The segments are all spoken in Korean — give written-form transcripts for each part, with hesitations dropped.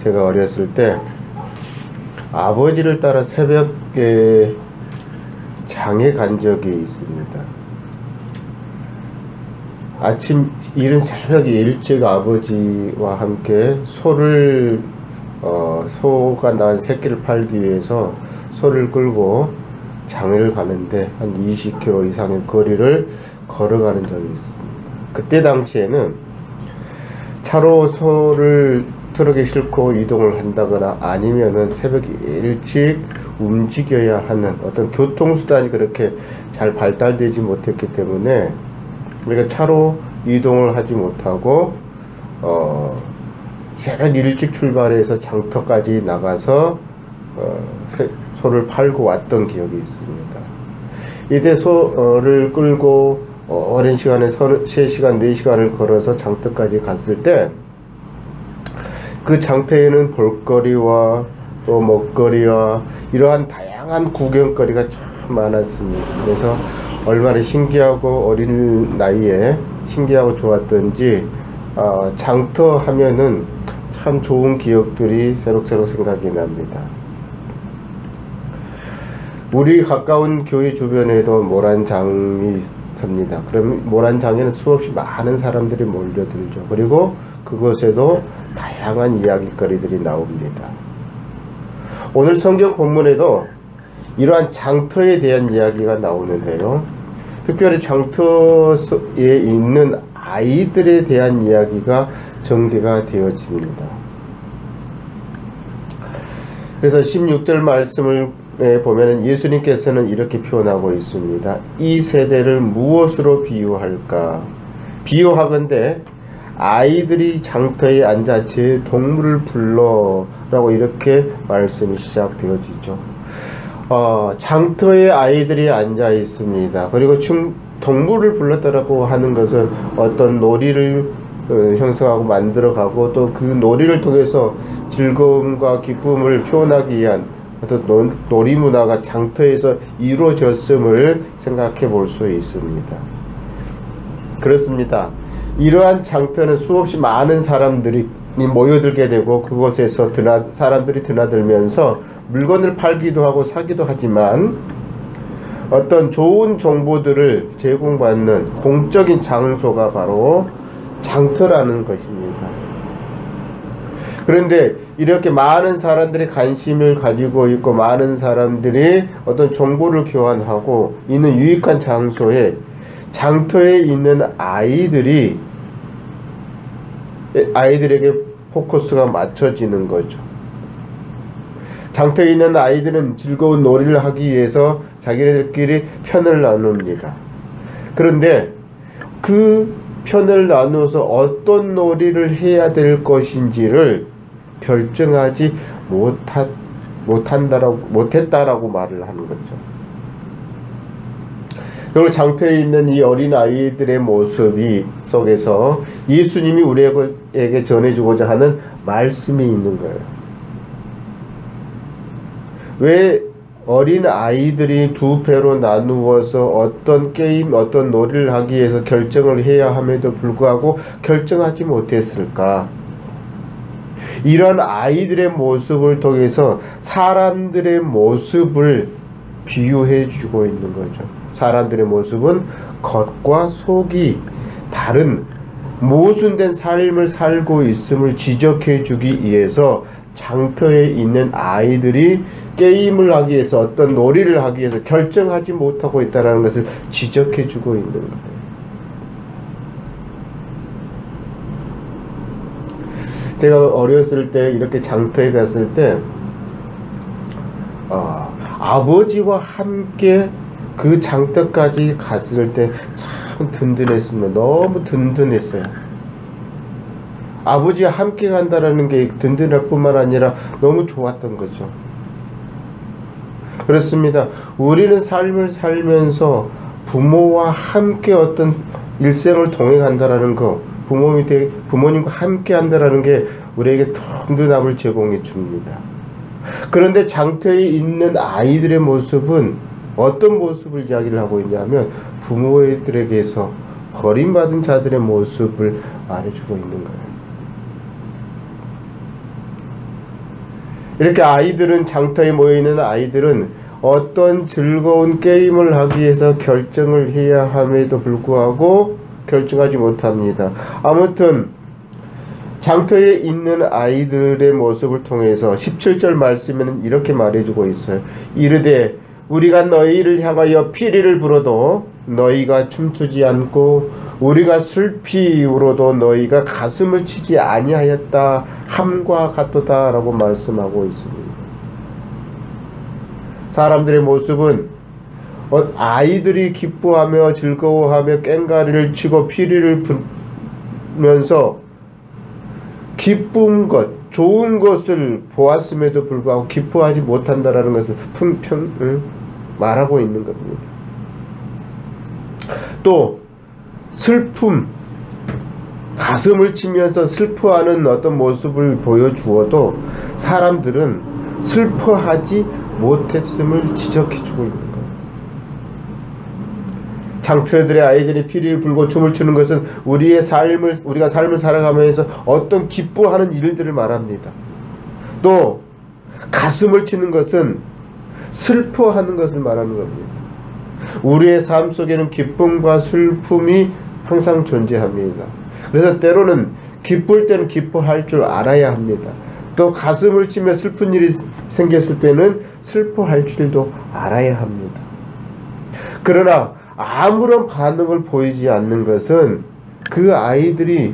제가 어렸을 때 아버지를 따라 새벽에 장에 간 적이 있습니다. 아침 이른 새벽에 일찍 아버지와 함께 소가 낳은 새끼를 팔기 위해서 소를 끌고 장을 가는데 한 20km 이상의 거리를 걸어가는 적이 있습니다. 그때 당시에는 차로 소를 트럭에 싣고 이동을 한다거나 아니면은 새벽에 일찍 움직여야 하는 어떤 교통수단이 그렇게 잘 발달되지 못했기 때문에 우리가 차로 이동을 하지 못하고 새벽 일찍 출발해서 장터까지 나가서 소를 팔고 왔던 기억이 있습니다. 이때 소를 끌고 오랜 시간에 3시간, 4시간을 걸어서 장터까지 갔을 때 그 장터에는 볼거리와 또 먹거리와 이러한 다양한 구경거리가 참 많았습니다. 그래서 얼마나 신기하고 어린 나이에 신기하고 좋았던지 장터 하면은 참 좋은 기억들이 새록새록 생각이 납니다. 우리 가까운 교회 주변에도 모란장이 있습니다. 그러면 모란장에는 수없이 많은 사람들이 몰려들죠. 그리고 그곳에도 다양한 이야기거리들이 나옵니다. 오늘 성경 본문에도 이러한 장터에 대한 이야기가 나오는데요. 특별히 장터에 있는 아이들에 대한 이야기가 전개가 되어집니다. 그래서 16절 말씀을 보면은 예수님께서는 이렇게 표현하고 있습니다. 이 세대를 무엇으로 비유할까? 비유하건대 아이들이 장터에 앉아 제 동물을 불러 라고 이렇게 말씀이 시작되어지죠. 장터에 아이들이 앉아 있습니다. 그리고 동물을 불렀다라고 하는 것은 어떤 놀이를 형성하고 만들어가고 또 그 놀이를 통해서 즐거움과 기쁨을 표현하기 위한 어떤 놀이 문화가 장터에서 이루어졌음을 생각해 볼 수 있습니다. 그렇습니다. 이러한 장터는 수없이 많은 사람들이 모여들게 되고 그곳에서 사람들이 드나들면서 물건을 팔기도 하고 사기도 하지만 어떤 좋은 정보들을 제공받는 공적인 장소가 바로 장터라는 것입니다. 그런데 이렇게 많은 사람들이 관심을 가지고 있고 많은 사람들이 어떤 정보를 교환하고 있는 유익한 장소에 장터에 있는 아이들에게 포커스가 맞춰지는 거죠. 장터에 있는 아이들은 즐거운 놀이를 하기 위해서 자기네들끼리 편을 나눕니다. 그런데 그 편을 나누어서 어떤 놀이를 해야 될 것인지를 결정하지 못했다라고 말을 하는 거죠. 그리고 장터에 있는 이 어린 아이들의 모습이 속에서 예수님이 우리에게 전해주고자 하는 말씀이 있는 거예요. 왜 어린 아이들이 두 배로 나누어서 어떤 게임, 어떤 놀이를 하기 위해서 결정을 해야 함에도 불구하고 결정하지 못했을까? 이런 아이들의 모습을 통해서 사람들의 모습을 비유해 주고 있는 거죠. 사람들의 모습은 겉과 속이 다른 모순된 삶을 살고 있음을 지적해 주기 위해서 장터에 있는 아이들이 게임을 하기 위해서 어떤 놀이를 하기 위해서 결정하지 못하고 있다는 것을 지적해 주고 있는 거예요. 제가 어렸을 때 이렇게 장터에 갔을 때 아버지와 함께 그 장터까지 갔을 때 참 든든했습니다. 너무 든든했어요. 아버지와 함께 간다라는 게 든든할 뿐만 아니라 너무 좋았던 거죠. 그렇습니다. 우리는 삶을 살면서 부모와 함께 어떤 일생을 동행한다라는 거, 부모님과 함께 한다라는 게 우리에게 든든함을 제공해 줍니다. 그런데 장터에 있는 아이들의 모습은 어떤 모습을 이야기를 하고 있냐면 부모들에게서 버림받은 자들의 모습을 말해주고 있는 거예요. 이렇게 아이들은 장터에 모여있는 아이들은 어떤 즐거운 게임을 하기 위해서 결정을 해야 함에도 불구하고 결정하지 못합니다. 아무튼 장터에 있는 아이들의 모습을 통해서 17절 말씀에는 이렇게 말해주고 있어요. 이르되 우리가 너희를 향하여 피리를 불어도 너희가 춤추지 않고 우리가 슬피 울어도 너희가 가슴을 치지 아니하였다 함과 같도다 라고 말씀하고 있습니다. 사람들의 모습은 아이들이 기뻐하며 즐거워하며 꽹과리를 치고 피리를 불면서 기쁜 것, 좋은 것을 보았음에도 불구하고 기뻐하지 못한다라는 것을 말하고 있는 겁니다. 또 슬픔, 가슴을 치면서 슬퍼하는 어떤 모습을 보여주어도 사람들은 슬퍼하지 못했음을 지적해주고 있는 거예요. 장터들의 아이들이 피리를 불고 춤을 추는 것은 우리가 삶을 살아가면서 어떤 기뻐하는 일들을 말합니다. 또 가슴을 치는 것은 슬퍼하는 것을 말하는 겁니다. 우리의 삶 속에는 기쁨과 슬픔이 항상 존재합니다. 그래서 때로는 기쁠 때는 기뻐할 줄 알아야 합니다. 또 가슴을 치며 슬픈 일이 생겼을 때는 슬퍼할 줄도 알아야 합니다. 그러나 아무런 반응을 보이지 않는 것은 그 아이들이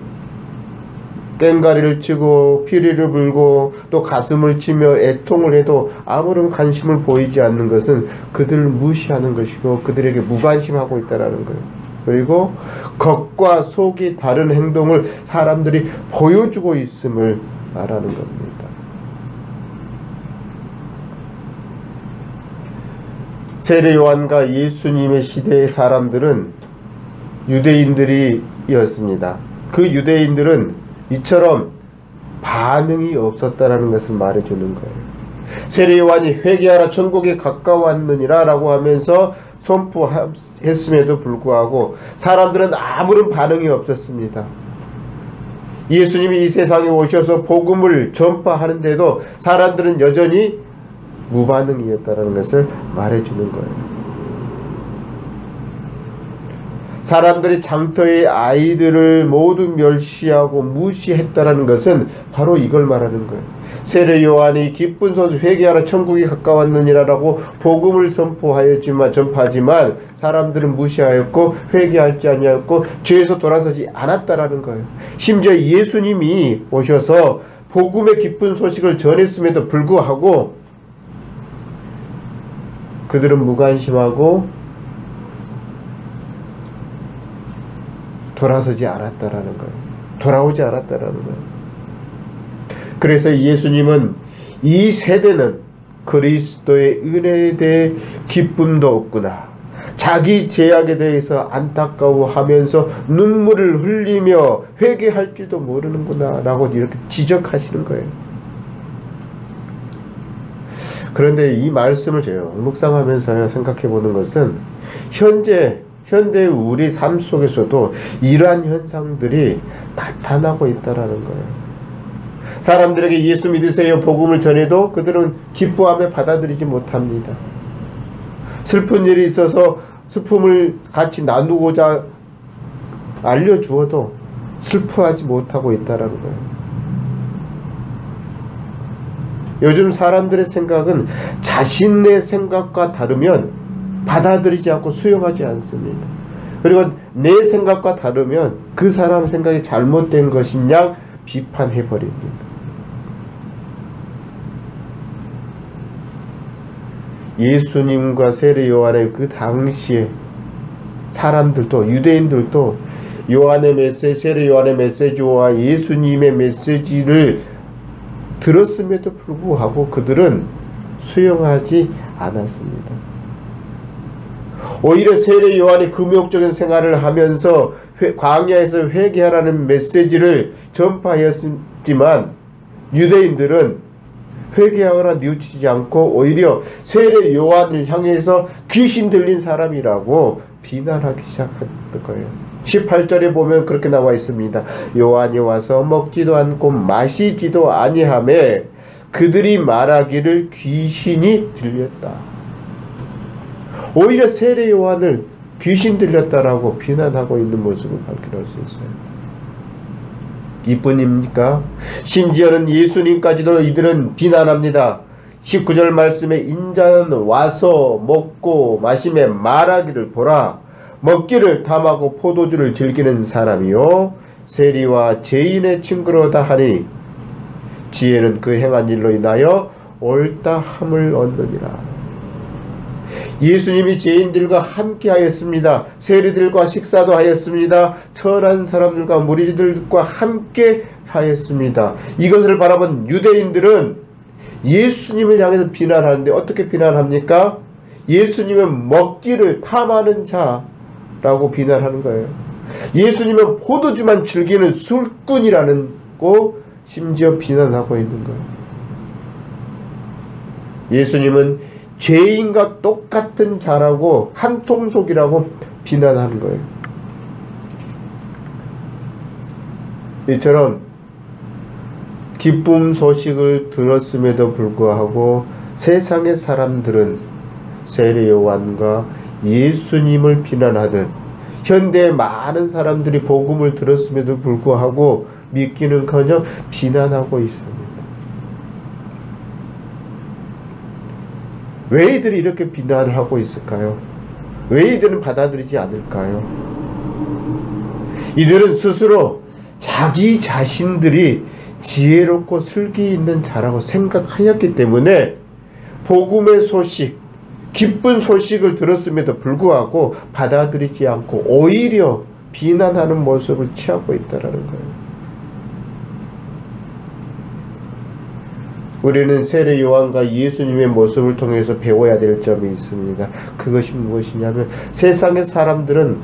꽹과리를 치고 피리를 불고 또 가슴을 치며 애통을 해도 아무런 관심을 보이지 않는 것은 그들을 무시하는 것이고 그들에게 무관심하고 있다는 거예요. 그리고 겉과 속이 다른 행동을 사람들이 보여주고 있음을 말하는 겁니다. 세례 요한과 예수님의 시대의 사람들은 유대인들이었습니다. 그 유대인들은 이처럼 반응이 없었다라는 것을 말해주는 거예요. 세례 요한이 회개하라 천국에 가까웠느니라 라고 하면서 선포했음에도 불구하고 사람들은 아무런 반응이 없었습니다. 예수님이 이 세상에 오셔서 복음을 전파하는데도 사람들은 여전히 무반응이었다는 것을 말해주는 거예요. 사람들이 장터의 아이들을 모두 멸시하고 무시했다는 것은 바로 이걸 말하는 거예요. 세례 요한이 기쁜 소식 회개하라 천국이 가까웠느니라라고 복음을 전파하지만 사람들은 무시하였고 회개하지 아니하였고 죄에서 돌아서지 않았다라는 거예요. 심지어 예수님이 오셔서 복음의 기쁜 소식을 전했음에도 불구하고 그들은 무관심하고 돌아서지 않았다라는 거예요. 돌아오지 않았다라는 거예요. 그래서 예수님은 이 세대는 그리스도의 은혜에 대해 기쁨도 없구나, 자기 죄악에 대해서 안타까워하면서 눈물을 흘리며 회개할지도 모르는구나 라고 이렇게 지적하시는 거예요. 그런데 이 말씀을 제가 묵상하면서 생각해 보는 것은 현대 우리 삶 속에서도 이러한 현상들이 나타나고 있다라는 거예요. 사람들에게 예수 믿으세요 복음을 전해도 그들은 기뻐하며 받아들이지 못합니다. 슬픈 일이 있어서 슬픔을 같이 나누고자 알려주어도 슬퍼하지 못하고 있다라는 거예요. 요즘 사람들의 생각은 자신의 생각과 다르면 받아들이지 않고 수용하지 않습니다. 그리고 내 생각과 다르면 그 사람 생각이 잘못된 것이냐 비판해버립니다. 예수님과 세례 요한의 그 당시에 사람들도 유대인들도 요한의 메시지, 세례 요한의 메시지와 예수님의 메시지를 들었음에도 불구하고 그들은 수용하지 않았습니다. 오히려 세례 요한이 금욕적인 생활을 하면서 광야에서 회개하라는 메시지를 전파했지만 유대인들은 회개하거나 뉘우치지 않고 오히려 세례 요한을 향해서 귀신 들린 사람이라고 비난하기 시작했던 거예요. 18절에 보면 그렇게 나와 있습니다. 요한이 와서 먹지도 않고 마시지도 아니하매 그들이 말하기를 귀신이 들렸다. 오히려 세례 요한을 귀신 들렸다라고 비난하고 있는 모습을 발견할 수 있어요. 이뿐입니까? 심지어는 예수님까지도 이들은 비난합니다. 19절 말씀에 인자는 와서 먹고 마시며 말하기를 보라. 먹기를 탐하고 포도주를 즐기는 사람이요 세리와 죄인의 친구로다 하니 지혜는 그 행한 일로 인하여 옳다함을 얻느니라. 예수님이 죄인들과 함께 하였습니다. 세리들과 식사도 하였습니다. 천한 사람들과 무리들과 함께 하였습니다. 이것을 바라본 유대인들은 예수님을 향해서 비난하는데 어떻게 비난합니까? 예수님은 먹기를 탐하는 자라고 비난하는 거예요. 예수님은 포도주만 즐기는 술꾼이라는 거 심지어 비난하고 있는 거예요. 예수님은 죄인과 똑같은 자라고 한통속이라고 비난하는 거예요. 이처럼 기쁨 소식을 들었음에도 불구하고 세상의 사람들은 세례 요한과 예수님을 비난하듯 현대의 많은 사람들이 복음을 들었음에도 불구하고 믿기는커녕 비난하고 있습니다. 왜 이들이 이렇게 비난을 하고 있을까요? 왜 이들은 받아들이지 않을까요? 이들은 스스로 자기 자신들이 지혜롭고 슬기 있는 자라고 생각하였기 때문에 복음의 소식, 기쁜 소식을 들었음에도 불구하고 받아들이지 않고 오히려 비난하는 모습을 취하고 있다는 거예요. 우리는 세례 요한과 예수님의 모습을 통해서 배워야 될 점이 있습니다. 그것이 무엇이냐면 세상의 사람들은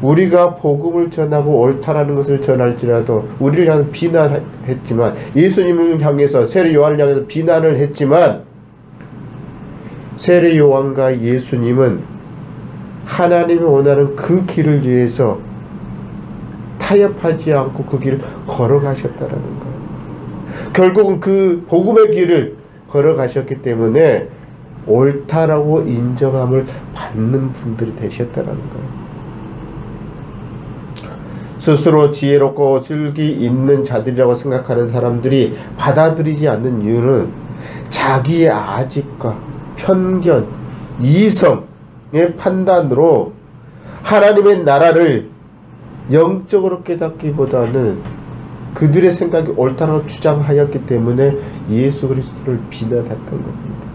우리가 복음을 전하고 옳다라는 것을 전할지라도 우리를 향해 비난했지만 예수님을 향해서 세례 요한을 향해서 비난을 했지만 세례 요한과 예수님은 하나님이 원하는 그 길을 위해서 타협하지 않고 그 길을 걸어가셨다라는 거예요. 결국은 그 복음의 길을 걸어가셨기 때문에 옳다라고 인정함을 받는 분들이 되셨다라는 거예요. 스스로 지혜롭고 슬기 있는 자들이라고 생각하는 사람들이 받아들이지 않는 이유는 자기의 아집과 편견, 이성의 판단으로 하나님의 나라를 영적으로 깨닫기보다는 그들의 생각이 옳다고 주장하였기 때문에 예수 그리스도를 비난했던 겁니다.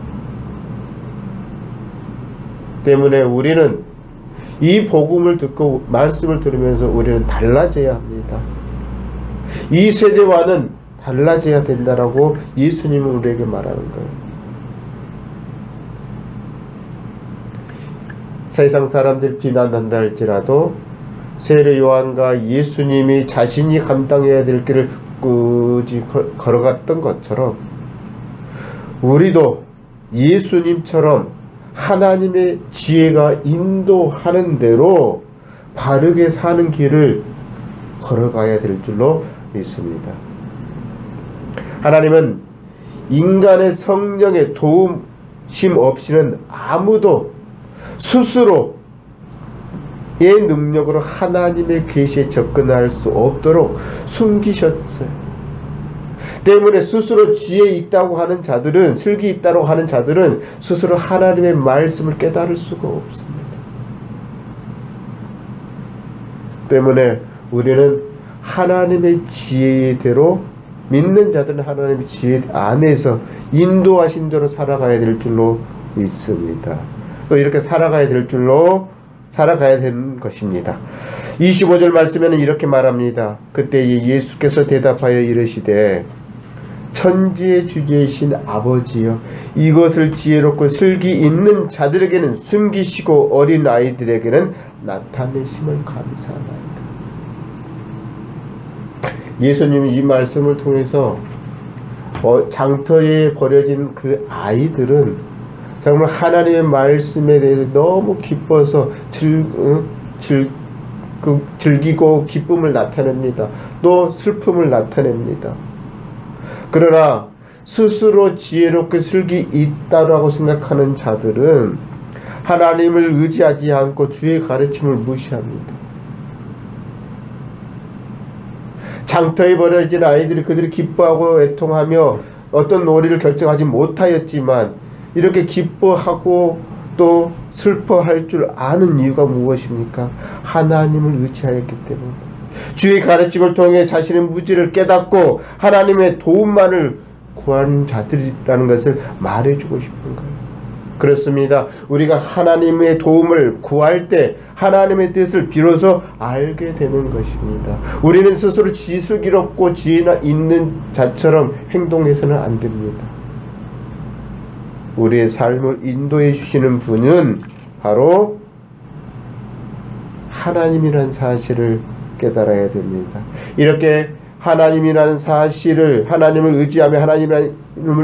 때문에 우리는 이 복음을 듣고 말씀을 들으면서 우리는 달라져야 합니다. 이 세대와는 달라져야 된다라고 예수님은 우리에게 말하는 거예요. 세상 사람들 비난한다 할지라도 세례 요한과 예수님이 자신이 감당해야 될 길을 꾸준히 걸어갔던 것처럼 우리도 예수님처럼 하나님의 지혜가 인도하는 대로 바르게 사는 길을 걸어가야 될 줄로 믿습니다. 하나님은 인간의 성령의 도우심 없이는 아무도 스스로의 능력으로 하나님의 계시에 접근할 수 없도록 숨기셨어요. 때문에 스스로 지혜 있다고 하는 자들은, 슬기 있다고 하는 자들은 스스로 하나님의 말씀을 깨달을 수가 없습니다. 때문에 우리는 하나님의 지혜대로, 믿는 자들은 하나님의 지혜 안에서 인도하신 대로 살아가야 될 줄로 믿습니다. 또 이렇게 살아가야 되는 것입니다. 25절 말씀에는 이렇게 말합니다. 그때 예수께서 대답하여 이르시되 천지의 주제이신 아버지여, 이것을 지혜롭고 슬기 있는 자들에게는 숨기시고 어린 아이들에게는 나타내심을 감사하나이다. 예수님이 이 말씀을 통해서 장터에 버려진 그 아이들은 정말 하나님의 말씀에 대해서 너무 기뻐서 즐기고 기쁨을 나타냅니다. 또 슬픔을 나타냅니다. 그러나 스스로 지혜롭게 슬기 있다라고 생각하는 자들은 하나님을 의지하지 않고 주의 가르침을 무시합니다. 장터에 버려진 아이들이 그들이 기뻐하고 애통하며 어떤 놀이를 결정하지 못하였지만 이렇게 기뻐하고 또 슬퍼할 줄 아는 이유가 무엇입니까? 하나님을 의지하였기 때문에 주의 가르침을 통해 자신의 무지를 깨닫고 하나님의 도움만을 구하는 자들이라는 것을 말해주고 싶은 거예요. 그렇습니다. 우리가 하나님의 도움을 구할 때 하나님의 뜻을 비로소 알게 되는 것입니다. 우리는 스스로 지슬기롭고 지혜나 있는 자처럼 행동해서는 안 됩니다. 우리의 삶을 인도해 주시는 분은 바로 하나님이라는 사실을 깨달아야 됩니다. 이렇게 하나님이라는 사실을, 하나님을 의지하며 하나님의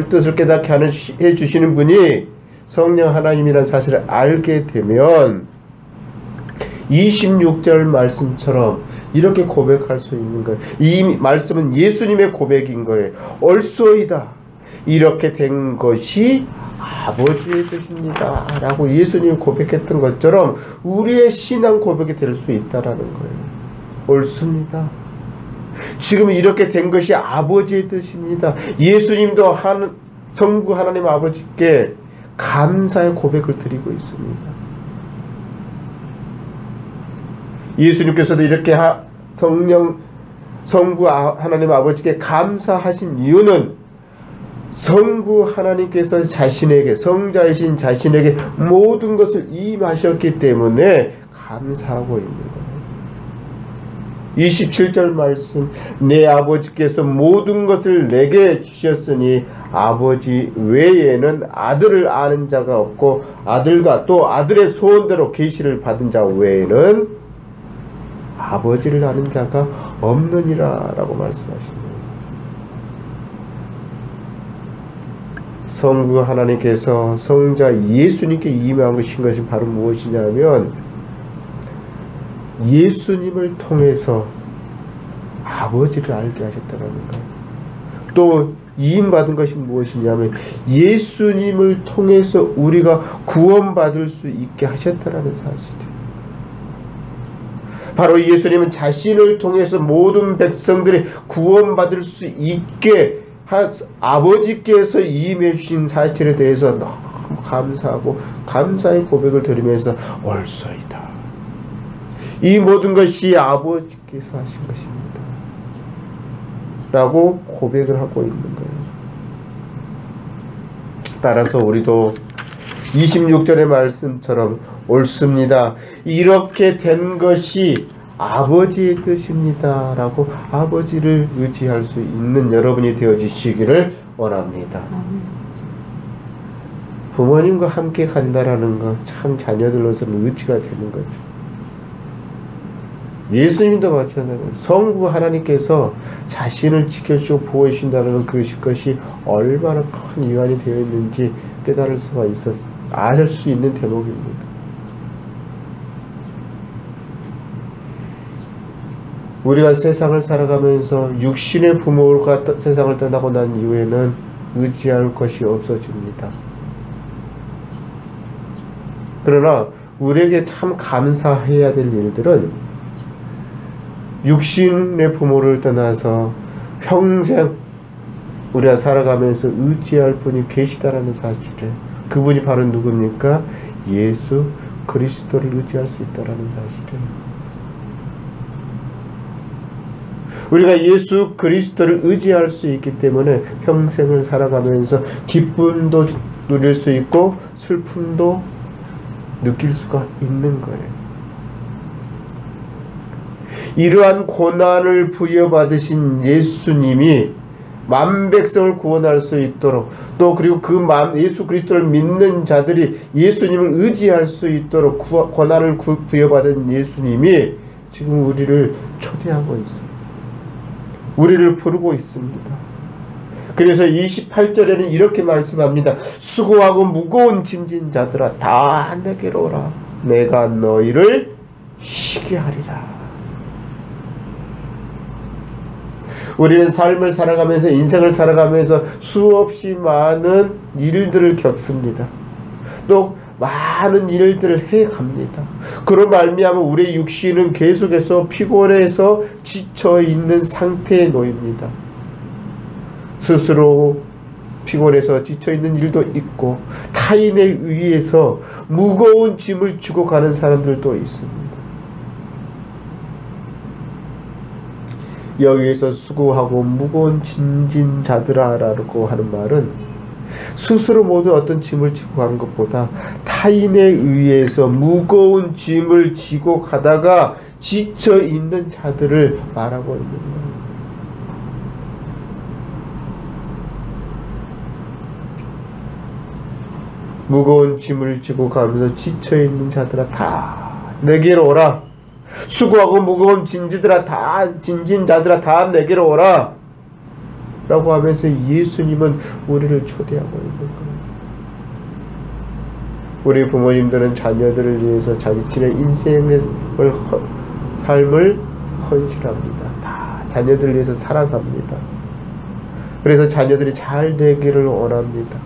뜻을 깨닫게 해주시는 분이 성령 하나님이라는 사실을 알게 되면 26절 말씀처럼 이렇게 고백할 수 있는 거예요. 이 말씀은 예수님의 고백인 거예요. 옳소이다. 이렇게 된 것이 아버지의 뜻입니다. 라고 예수님이 고백했던 것처럼 우리의 신앙 고백이 될 수 있다라는 거예요. 옳습니다. 지금 이렇게 된 것이 아버지의 뜻입니다. 예수님도 성부 하나님 아버지께 감사의 고백을 드리고 있습니다. 예수님께서도 이렇게 성부 하나님 아버지께 감사하신 이유는 성부 하나님께서 자신에게, 성자이신 자신에게 모든 것을 임하셨기 때문에 감사하고 있는 거예요. 27절 말씀, 내 아버지께서 모든 것을 내게 주셨으니 아버지 외에는 아들을 아는 자가 없고 아들과 또 아들의 소원대로 계시를 받은 자 외에는 아버지를 아는 자가 없느니라 라고 말씀하십니다. 성부 하나님께서 성자 예수님께 임한 것이 바로 무엇이냐면 예수님을 통해서 아버지를 알게 하셨다는 거예요. 또 이임받은 것이 무엇이냐면 예수님을 통해서 우리가 구원받을 수 있게 하셨다는 사실이에요. 바로 예수님은 자신을 통해서 모든 백성들이 구원받을 수 있게 아버지께서 임해 주신 사실에 대해서 너무 감사하고 감사의 고백을 드리면서 옳소이다. 이 모든 것이 아버지께서 하신 것입니다. 라고 고백을 하고 있는 거예요. 따라서 우리도 26절의 말씀처럼 옳습니다. 이렇게 된 것이 아버지의 뜻입니다. 라고 아버지를 의지할 수 있는 여러분이 되어주시기를 원합니다. 부모님과 함께 간다라는 거 참 자녀들로서는 의지가 되는 거죠. 예수님도 마찬가지예요. 성부 하나님께서 자신을 지켜주고 보호해주신다는 그것이 얼마나 큰 위안이 되어 있는지 깨달을 수가 알 수 있는 대목입니다. 우리가 세상을 살아가면서 육신의 부모가 세상을 떠나고 난 이후에는 의지할 것이 없어집니다. 그러나 우리에게 참 감사해야 될 일들은 육신의 부모를 떠나서 평생 우리가 살아가면서 의지할 분이 계시다라는 사실을, 그분이 바로 누굽니까? 예수 그리스도를 의지할 수 있다라는 사실이에요. 우리가 예수 그리스도를 의지할 수 있기 때문에 평생을 살아가면서 기쁨도 누릴 수 있고 슬픔도 느낄 수가 있는 거예요. 이러한 고난을 부여받으신 예수님이 만백성을 구원할 수 있도록, 또 그리고 예수 그리스도를 믿는 자들이 예수님을 의지할 수 있도록 고난을 부여받은 예수님이 지금 우리를 초대하고 있습니다. 우리를 부르고 있습니다. 그래서 28절에는 이렇게 말씀합니다. 수고하고 무거운 짐진 자들아 다 내게로 오라. 내가 너희를 쉬게 하리라. 우리는 삶을 살아가면서 인생을 살아가면서 수없이 많은 일들을 겪습니다. 또 많은 일들을 해갑니다. 그로 말미암아 우리의 육신은 계속해서 피곤해서 지쳐있는 상태에 놓입니다. 스스로 피곤해서 지쳐있는 일도 있고 타인에 의해서 무거운 짐을 지고 가는 사람들도 있습니다. 여기에서 수고하고 무거운 짐진 자들아 라고 하는 말은 스스로 모든 어떤 짐을 지고 가는 것보다 타인에 의해서 무거운 짐을 지고 가다가 지쳐 있는 자들을 말하고 있는 거예요. 무거운 짐을 지고 가면서 지쳐 있는 자들아 다 내게로 오라. 수고하고 무거운 짐지들아 다 짐진자들아 다 내게로 오라 라고 하면서 예수님은 우리를 초대하고 있는 거예요. 우리 부모님들은 자녀들을 위해서 자신의 인생의 삶을 헌신합니다. 다 자녀들을 위해서 살아갑니다. 그래서 자녀들이 잘 되기를 원합니다.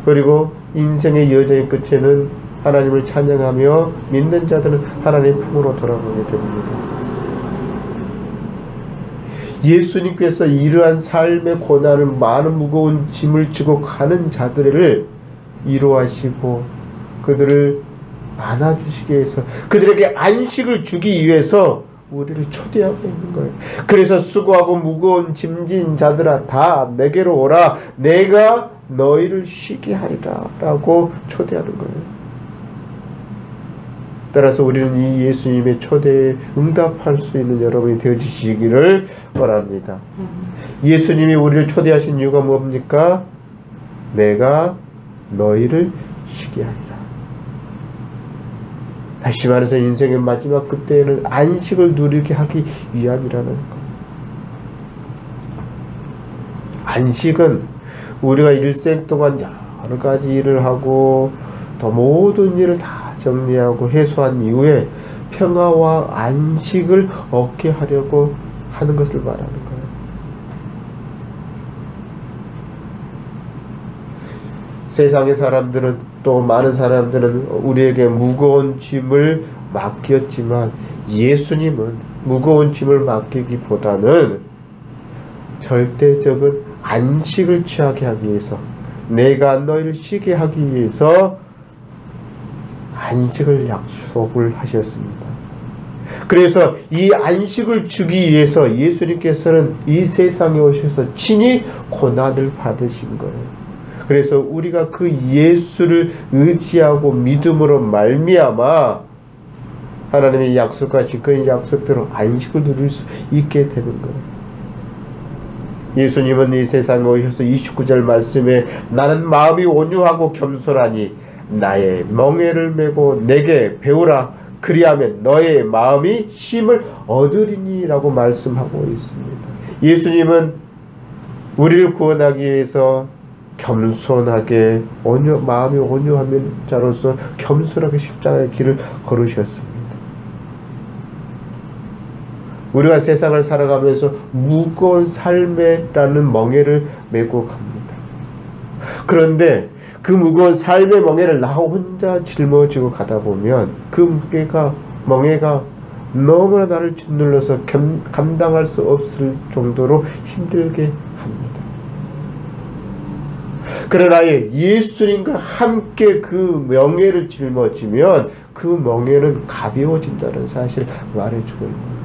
그리고 인생의 여정의 끝에는 하나님을 찬양하며 믿는 자들은 하나님의 품으로 돌아가게 됩니다. 예수님께서 이러한 삶의 고난을 많은 무거운 짐을 지고 가는 자들을 위로하시고 그들을 안아주시기 위해서 그들에게 안식을 주기 위해서 우리를 초대하고 있는 거예요. 그래서 수고하고 무거운 짐진 자들아 다 내게로 오라 내가 너희를 쉬게 하리라 라고 초대하는 거예요. 따라서 우리는 이 예수님의 초대에 응답할 수 있는 여러분이 되어주시기를 원합니다. 예수님이 우리를 초대하신 이유가 뭡니까? 내가 너희를 쉬게 하리라. 다시 말해서 인생의 마지막 그때에는 안식을 누리게 하기 위함이라는 것. 안식은 우리가 일생 동안 여러 가지 일을 하고 또 모든 일을 다 정리하고 해소한 이후에 평화와 안식을 얻게 하려고 하는 것을 말하는 거예요. 세상의 사람들은 또 많은 사람들은 우리에게 무거운 짐을 맡겼지만 예수님은 무거운 짐을 맡기기보다는 절대적인 안식을 취하게 하기 위해서 내가 너희를 쉬게 하기 위해서 안식을 약속을 하셨습니다. 그래서 이 안식을 주기 위해서 예수님께서는 이 세상에 오셔서 친히 고난을 받으신 거예요. 그래서 우리가 그 예수를 의지하고 믿음으로 말미암아 하나님의 약속하신 그 약속대로 안식을 누릴 수 있게 되는 거예요. 예수님은 이 세상에 오셔서 29절 말씀에 나는 마음이 온유하고 겸손하니 나의 멍에를 메고 내게 배우라 그리하면 너의 마음이 쉼을 얻으리니 라고 말씀하고 있습니다. 예수님은 우리를 구원하기 위해서 겸손하게 마음이 온유한 자로서 겸손하게 십자가의 길을 걸으셨습니다. 우리가 세상을 살아가면서 무거운 삶이라는 멍에를 메고 갑니다. 그런데 그 무거운 삶의 멍에를 나 혼자 짊어지고 가다 보면 그 멍에가 너무나 나를 짓눌러서 감당할 수 없을 정도로 힘들게 합니다. 그러나 예수님과 함께 그 멍에를 짊어지면 그 멍에는 가벼워진다는 사실을 말해주고 있습니다.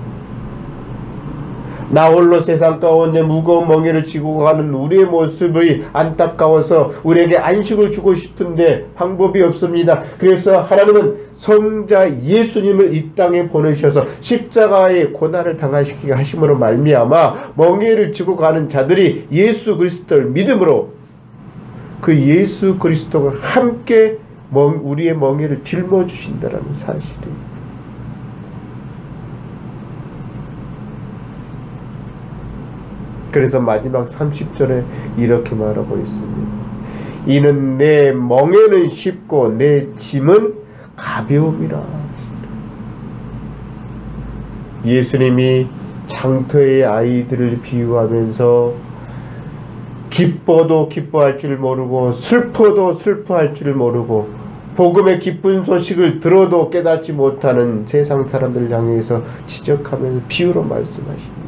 나 홀로 세상 가운데 무거운 멍에를 지고 가는 우리의 모습이 안타까워서 우리에게 안식을 주고 싶은데 방법이 없습니다. 그래서 하나님은 성자 예수님을 이 땅에 보내셔서 십자가의 고난을 당하시게 하심으로 말미암아 멍에를 지고 가는 자들이 예수 그리스도를 믿음으로 그 예수 그리스도가 함께 우리의 멍에를 짊어주신다는 사실이 그래서 마지막 30절에 이렇게 말하고 있습니다. 이는 내 멍에는 쉽고 내 짐은 가벼움이라. 예수님이 장터의 아이들을 비유하면서 기뻐도 기뻐할 줄 모르고 슬퍼도 슬퍼할 줄 모르고 복음의 기쁜 소식을 들어도 깨닫지 못하는 세상 사람들을 향해서 지적하면서 비유로 말씀하십니다.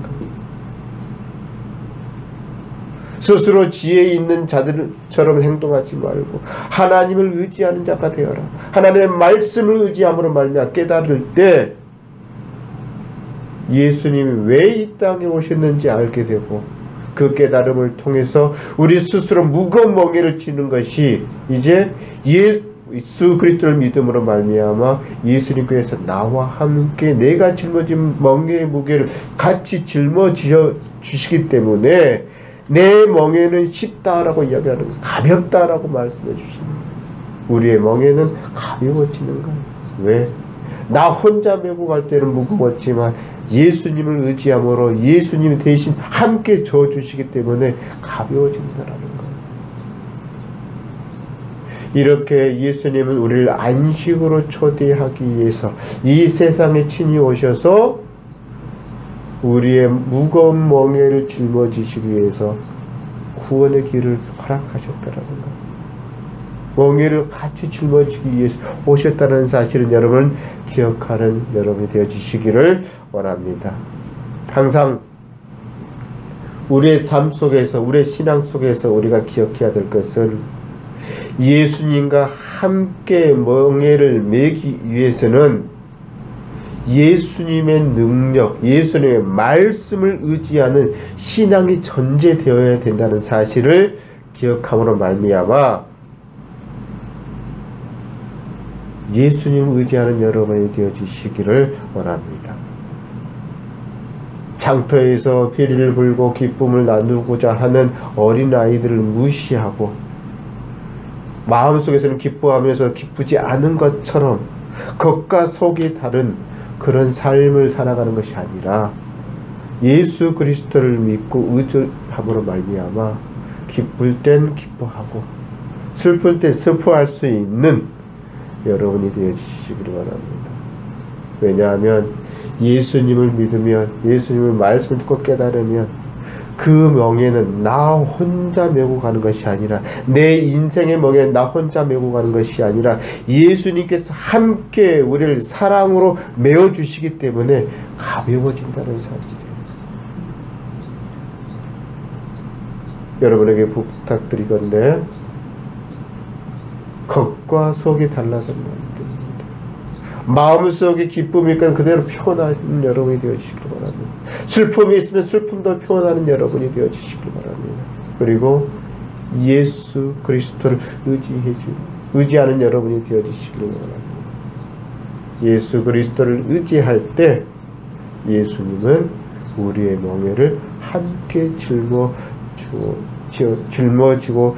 스스로 지혜 있는 자들처럼 행동하지 말고 하나님을 의지하는 자가 되어라. 하나님의 말씀을 의지함으로 말미암아 깨달을 때 예수님이 왜 이 땅에 오셨는지 알게 되고 그 깨달음을 통해서 우리 스스로 무거운 멍에를 지는 것이 이제 예수 그리스도를 믿음으로 말미암아 예수님께서 나와 함께 내가 짊어진 멍에의 무게를 같이 짊어지어 주시기 때문에 내 멍에는 쉽다라고 이야기하는 거예요. 가볍다라고 말씀해 주십니다. 우리의 멍에는 가벼워지는 거예요. 왜? 나 혼자 메고 갈 때는 무거웠지만 예수님을 의지함으로 예수님이 대신 함께 져주시기 때문에 가벼워진다라는 거예요. 이렇게 예수님은 우리를 안식으로 초대하기 위해서 이 세상에 친히 오셔서 우리의 무거운 멍에를 짊어지시기 위해서 구원의 길을 허락하셨다라는 거예요. 멍에를 같이 짊어지기 위해서 오셨다는 사실은 여러분 기억하는 여러분이 되어지시기를 원합니다. 항상 우리의 삶 속에서 우리의 신앙 속에서 우리가 기억해야 될 것은 예수님과 함께 멍에를 메기 위해서는 예수님의 능력, 예수님의 말씀을 의지하는 신앙이 전제되어야 된다는 사실을 기억함으로 말미암아 예수님을 의지하는 여러분이 되어지시기를 원합니다. 장터에서 피리를 불고 기쁨을 나누고자 하는 어린아이들을 무시하고 마음속에서는 기뻐하면서 기쁘지 않은 것처럼 겉과 속이 다른 그런 삶을 살아가는 것이 아니라 예수 그리스도를 믿고 의존함으로 말미암아 기쁠 땐 기뻐하고 슬플 때 슬퍼할 수 있는 여러분이 되어주시기를 원합니다. 왜냐하면 예수님을 믿으면 예수님의 말씀을 듣고 깨달으면 그 멍에는 나 혼자 메고 가는 것이 아니라 내 인생의 멍에는 나 혼자 메고 가는 것이 아니라 예수님께서 함께 우리를 사랑으로 메어주시기 때문에 가벼워진다는 사실이에요. 여러분에게 부탁드리건대 겉과 속이 달라서는 안 됩니다. 마음속에 기쁨이 있건 그대로 표현하는 여러분이 되어주시길 바랍니다. 슬픔이 있으면 슬픔도 표현하는 여러분이 되어주시길 바랍니다. 그리고 예수 그리스도를 의지하는 여러분이 되어주시길 바랍니다. 예수 그리스도를 의지할 때 예수님은 우리의 멍에를 함께 짊어지고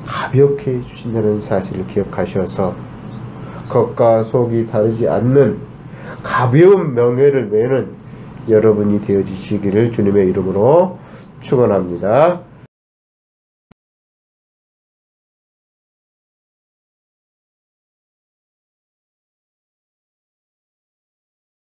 가볍게 해주신다는 사실을 기억하셔서 겉과 속이 다르지 않는 가벼운 멍에를 메는 여러분이 되어주시기를 주님의 이름으로 축원합니다.